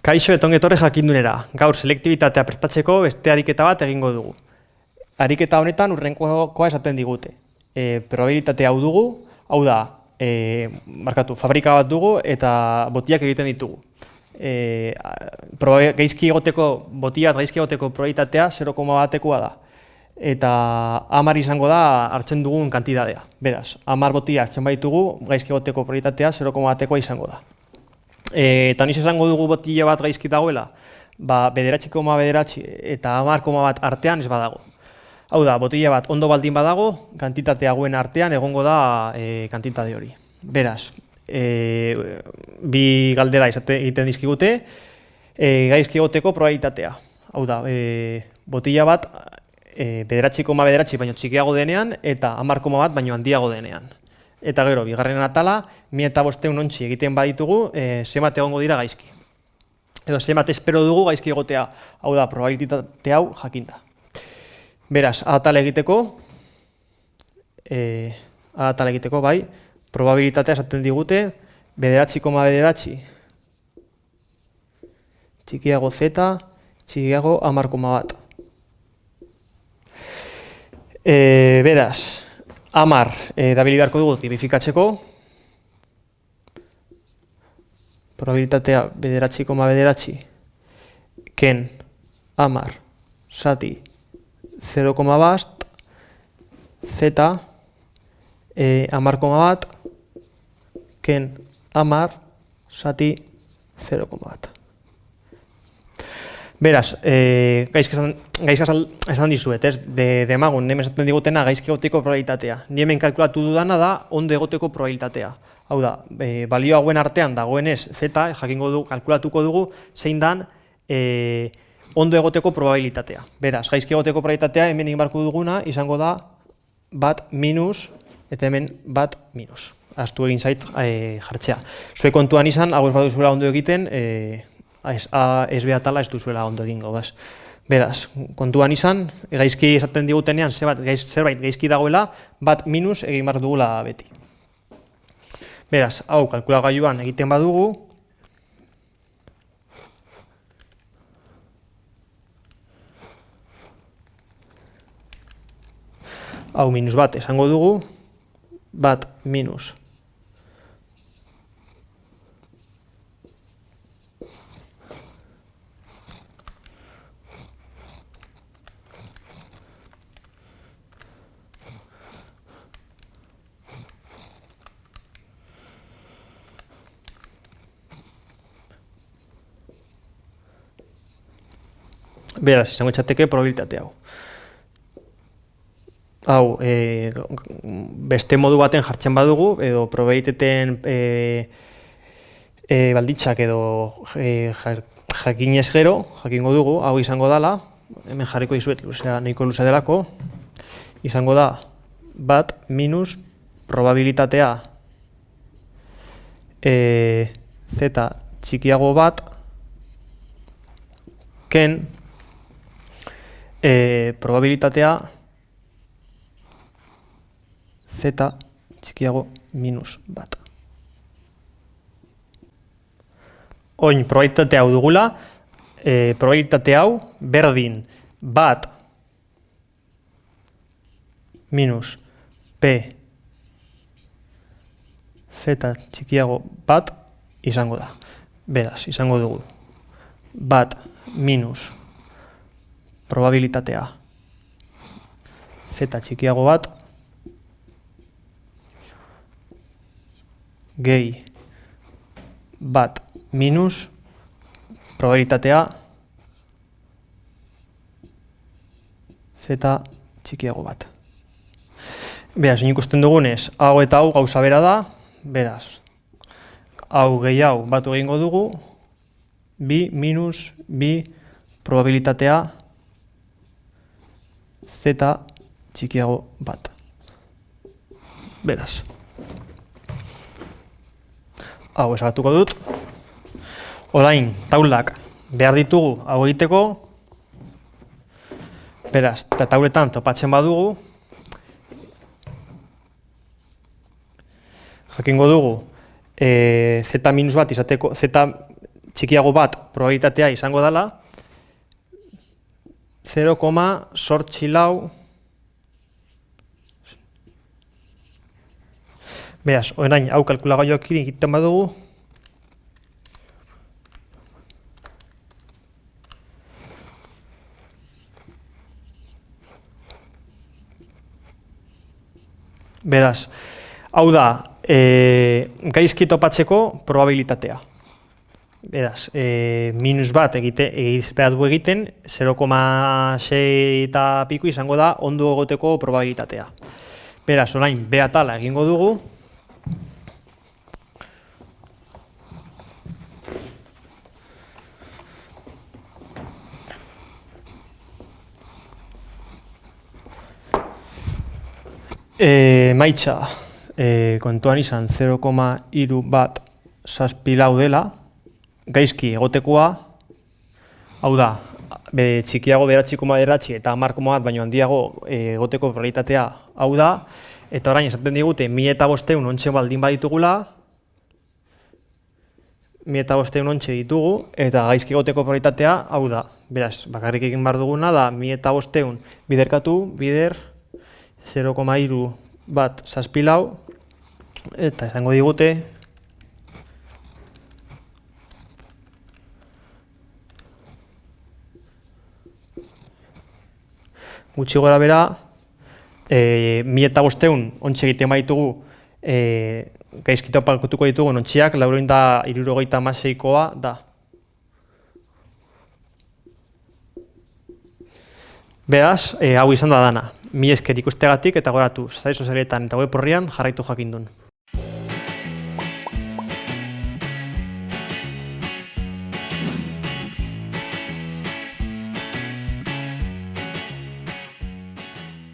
Kaixo eta ongi etorri jakindunera. Gaur selektibitatea prestatzeko beste ariketa bat egingo dugu. Ariketa honetan hurrengoa esaten digute. Probabilitate hau dugu, hau da, fabrika bat dugu eta botilak egiten ditugu. Gaizki egoteko, botila bat gaizki egoteko probabilitatea 0,1-ekoa da. Eta 10 izango da hartzen dugun kantitatea. Beraz, 10 botila hartzen baitugu, gaizki egoteko probabilitatea 0,1-ekoa izango da. Eta niz esango dugu botila bat gaizki dagoela, 9,9 eta 10,1 artean ez badago. Hau da, botila bat ondo baldin badago, kantitatea hauen artean egongo da kantitate hori. Beraz, bi galdera egiten dizkigute, gaizki egoteko probabilitatea. Hau da, botila bat 9,9 baino txikiago denean eta 10,1 baino handiago denean. Eta gero, bigarren atala, 1500 ontzi egiten baditugu, zenbat egongo dira gaizki. Edo zenbat espero dugu gaizki egotea, hau da, probabilitate hau jakinda. Beraz, atal egiteko, bai, probabilitatea esaten digute, 9,9 txikiago z, txikiago 10,1. Beraz, 10 dabili beharko dugu tipifikatzeko, probabilitatea 9,9 ken 10 zati 0,1 z 10,1 ken 10 zati 0,1. Beraz, gaizki esan dizuet, demagun, hemen esaten digutena gaizki egoteko probabilitatea. Ni hemen kalkulatu dudana da ondo egoteko probabilitatea. Hau da, balio hauen artean dagoenez z, jakingo dugu, kalkulatuko dugu, zein dan ondo egoteko probabilitatea. Beraz, gaizki egoteko probabilitatea hemen egin barko duguna izango da bat minus, eta hemen bat minus. Ahaztu egin zait jartzea. Zue kontuan izan, hau ez baduzuela ondo egiten, ez behatala ez duzuela ondo egingo. Beraz, kontuan izan, gaizki esaten digutenean zerbait gaizki dagoela, bat minus egin behar dugula beti. Beraz, hau kalkulagailuan egiten badugu, hau minus bat esango dugu, bat minus beraz, izango txateke probabilitate hau. Hau, beste modu baten jartzen badugu, edo probabilitateen balditzak edo jakinez gero, jakingo dugu, hau izango dela, hemen jarriko dizuet, nahiko luze delako, izango da bat minus probabilitatea z txikiago bat ken probabilitatea z txikiago minus bat. Oin, probabilitate hau dugula, probabilitate hau berdin bat minus p z txikiago bat izango da. Beraz, izango dugu bat minus probabilitatea z txikiago bat gehi bat minus probabilitatea z txikiago bat. Beraz, ikusten dugunez, hau eta hau gauza bera da, beraz, hau gehi hau batu egingo dugu, bi minus bi probabilitatea z txikiago bat. Beraz, hau esagatuko dut. Orain, taulak behar ditugu hau egiteko. Beraz, eta tauletan topatzen badugu, jakingo dugu z minus bat izateko, z txikiago bat probabilitatea izango dela 0,zortzilau. Beraz, orain hau kalkulagailuak egiten badugu, beraz, hau da, gaizki topatzeko probabilitatea. Beraz, minus bat behar du egiten, 0,6 eta piko izango da ondo egoteko probabilitatea. Beraz, orain B atala egingo dugu. Maitza, kontuan izan 0,3 bat zazpilau dela, gaizki egotekoa, hau da, txikiago 9,9 eta 10,1 baino handiago egoteko probabilitatea hau da, eta orain esaten digute 1500 ontxe baldin baditugula, 1500 ontxe ditugu, eta gaizki egoteko probabilitatea hau da. Beraz, bakarrik egin behar duguna da 1500 biderkatu, bider 0,3 bat zazpilau, eta esango digute gutxi gora bera, 1500 ontxe egiten baditugu, gaizki topatuko ditugu ontxeak, 476koa da. Beraz, hau izan da dana. Mila esker ikusteagatik eta goratu sare sozialetan eta web orrian jarraitu jakindun.